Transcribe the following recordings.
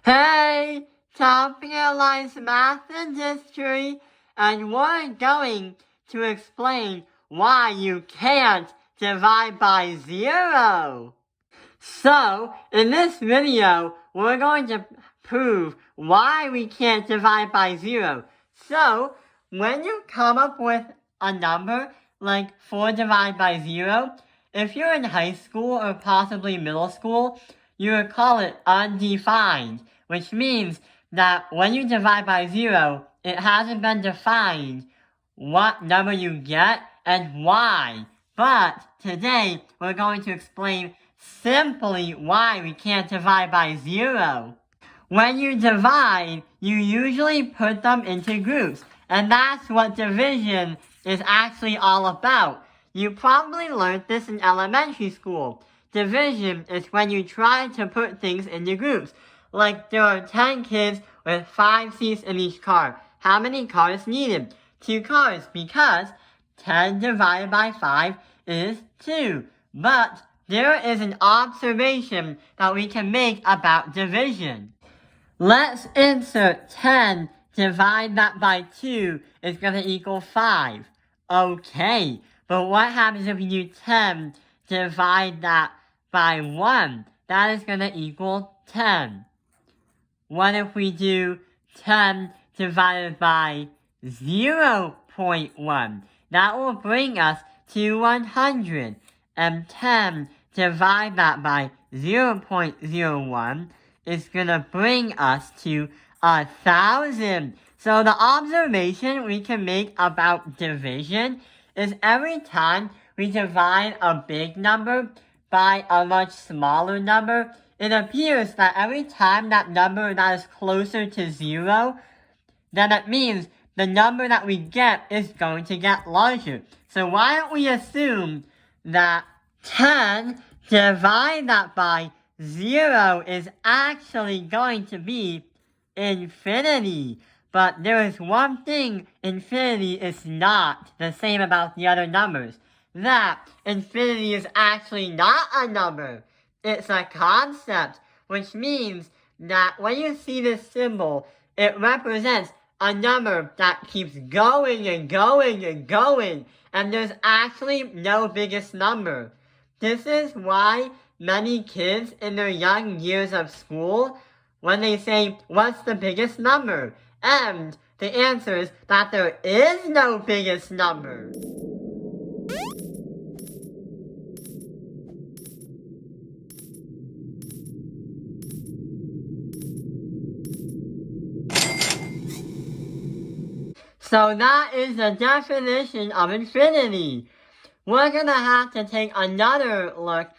Hey, topic analyze math and history, and we're going to explain why you can't divide by 0. So, in this video, we're going to prove why we can't divide by 0. So, when you come up with a number like 4 divided by 0, if you're in high school or possibly middle school, you would call it undefined, which means that when you divide by 0, it hasn't been defined what number you get and why. But today, we're going to explain simply why we can't divide by 0. When you divide, you usually put them into groups, and that's what division is actually all about. You probably learned this in elementary school. Division is when you try to put things into groups. Like there are 10 kids with 5 seats in each car. How many cars needed? 2 cars, because 10 divided by 5 is 2. But there is an observation that we can make about division. Let's insert 10 divide that by 2 is going to equal 5. Okay, but what happens if we do 10 divide that by 1? That is going to equal 10. What if we do 10 divided by 0.1? That will bring us to 100. And 10 divide that by 0.01 is going to bring us to 1,000. So the observation we can make about division is every time we divide a big number by a much smaller number, it appears that every time that number that is closer to 0, then it means the number that we get is going to get larger. So why don't we assume that 10 divide that by 0 is actually going to be infinity. But there is one thing infinity is not the same about the other numbers. That infinity is actually not a number. It's a concept, which means that when you see this symbol, it represents a number that keeps going and going and going, and there's actually no biggest number. This is why many kids in their young years of school, when they say, what's the biggest number? And the answer is that there is no biggest number. So that is the definition of infinity. We're going to have to take another look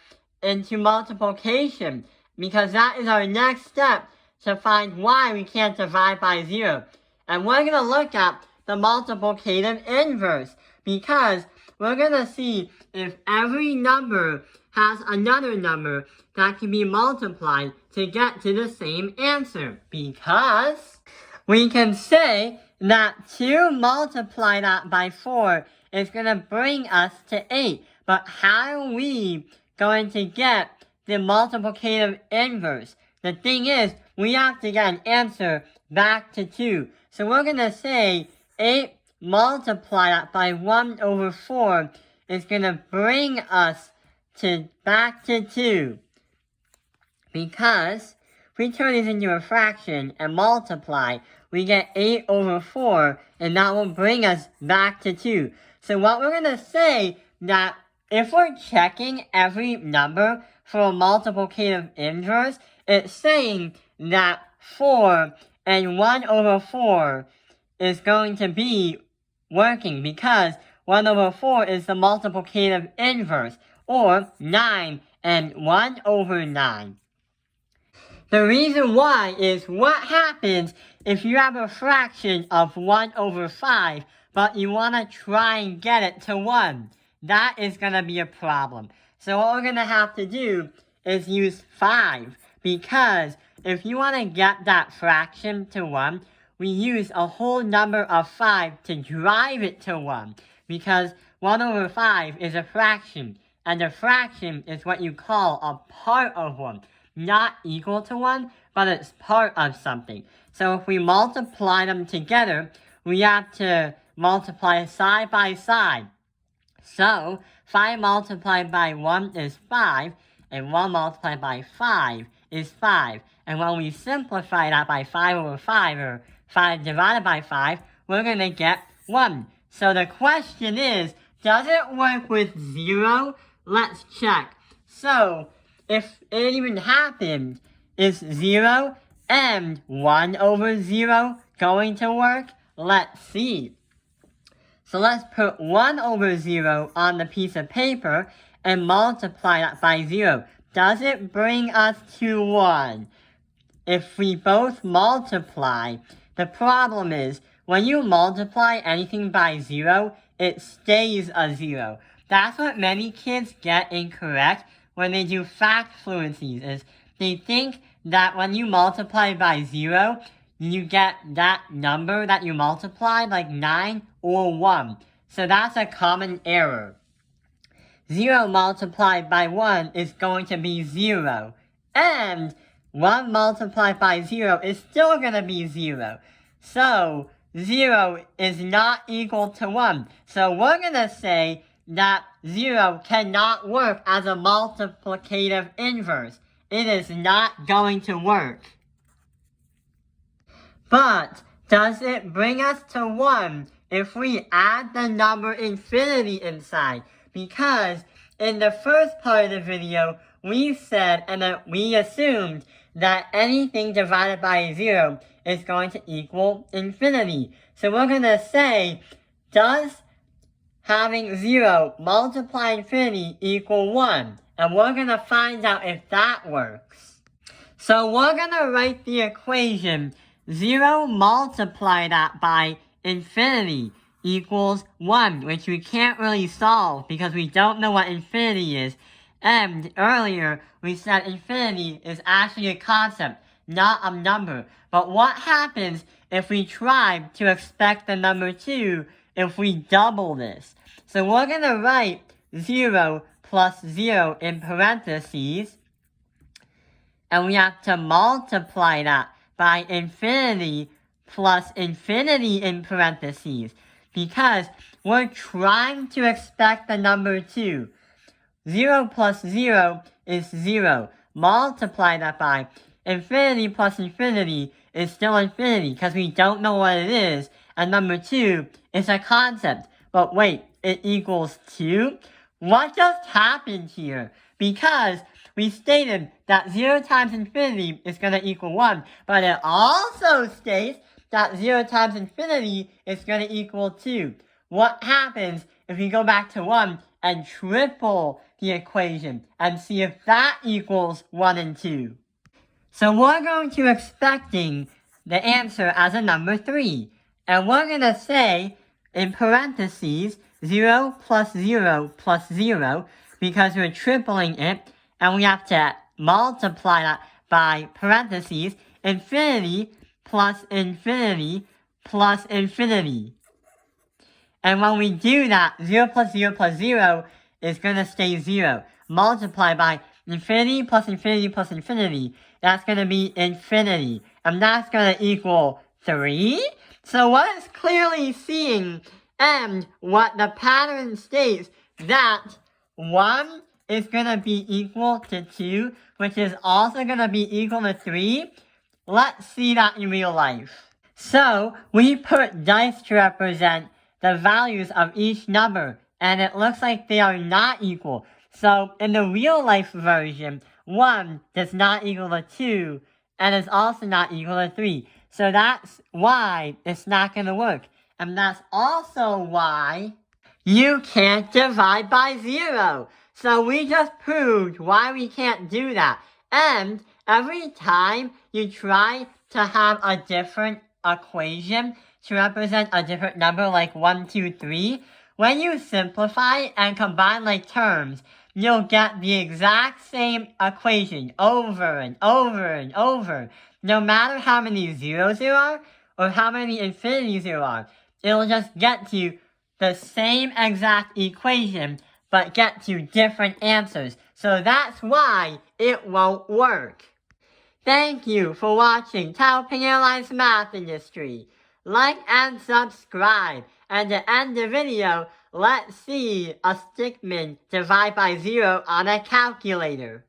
into multiplication, because that is our next step to find why we can't divide by 0. And we're going to look at the multiplicative inverse, because we're going to see if every number has another number that can be multiplied to get to the same answer. Because we can say that 2 multiply that by 4 is going to bring us to 8. But how are we going to get the multiplicative inverse? The thing is, we have to get an answer back to 2. So we're going to say 8 multiply that by 1 over 4 is going to bring us back to 2. Because if we turn these into a fraction and multiply, we get 8 over 4, and that will bring us back to 2. So what we're going to say, that if we're checking every number for a multiplicative inverse, it's saying that 4 and 1 over 4 is going to be working, because 1 over 4 is the multiplicative inverse, or 9 and 1 over 9. The reason why is what happens if you have a fraction of 1 over 5, but you want to try and get it to 1. That is going to be a problem. So what we're going to have to do is use 5, because if you want to get that fraction to 1, we use a whole number of 5 to drive it to 1, because 1 over 5 is a fraction, and a fraction is what you call a part of 1. not equal to 1, but it's part of something. So if we multiply them together, we have to multiply side by side. So 5 multiplied by 1 is 5, and 1 multiplied by 5 is 5. And when we simplify that by 5 over 5, or 5 divided by 5, we're going to get 1. So the question is, does it work with 0? Let's check. So if it even happened, is 0 and 1 over 0 going to work? Let's see. So let's put 1 over 0 on the piece of paper and multiply that by 0. Does it bring us to 1? If we both multiply, the problem is, when you multiply anything by 0, it stays a 0. That's what many kids get incorrect when they do fact fluencies, is they think that when you multiply by 0, you get that number that you multiplied, like 9 or 1. So that's a common error. 0 multiplied by 1 is going to be 0. And 1 multiplied by 0 is still going to be 0. So 0 is not equal to 1. So we're going to say that 0 cannot work as a multiplicative inverse. It is not going to work. But does it bring us to 1 if we add the number infinity inside? Because in the first part of the video, we said and we assumed that anything divided by 0 is going to equal infinity. So we're going to say, does having 0 multiply infinity equal 1? And we're going to find out if that works. So we're going to write the equation 0 multiply that by infinity equals 1, which we can't really solve because we don't know what infinity is. And earlier, we said infinity is actually a concept, not a number. But what happens if we try to expect the number 2 if we double this? So we're going to write 0 plus 0 in parentheses, and we have to multiply that by infinity plus infinity in parentheses, because we're trying to expect the number 2. 0 plus 0 is 0. Multiply that by infinity plus infinity is still infinity, because we don't know what it is, and number 2 is a concept. But wait, it equals 2? What just happened here? Because we stated that 0 times infinity is going to equal 1, but it also states that 0 times infinity is going to equal 2. What happens if we go back to 1 and triple the equation and see if that equals 1 and 2? So we're going to expecting the answer as a number 3. And we're going to say, in parentheses, 0 plus 0 plus 0, because we're tripling it, and we have to multiply that by parentheses, infinity plus infinity plus infinity. And when we do that, 0 plus 0 plus 0 is going to stay 0. Multiply by infinity plus infinity plus infinity, that's going to be infinity. And that's going to equal 3. So what it's clearly seeing, and what the pattern states, that 1 is going to be equal to 2, which is also going to be equal to 3. Let's see that in real life. So we put dice to represent the values of each number, and it looks like they are not equal. So in the real life version, 1 does not equal to 2, and is also not equal to 3. So that's why it's not going to work. And that's also why you can't divide by 0. So we just proved why we can't do that. And every time you try to have a different equation to represent a different number, like 1, 2, 3, when you simplify and combine like terms, you'll get the exact same equation over and over and over. No matter how many zeros there are, or how many infinities there are, it'll just get to the same exact equation, but get to different answers. So that's why it won't work. Thank you for watching Taoping Airlines Math Industry. Like and subscribe. And to end the video, let's see a stickman divide by 0 on a calculator.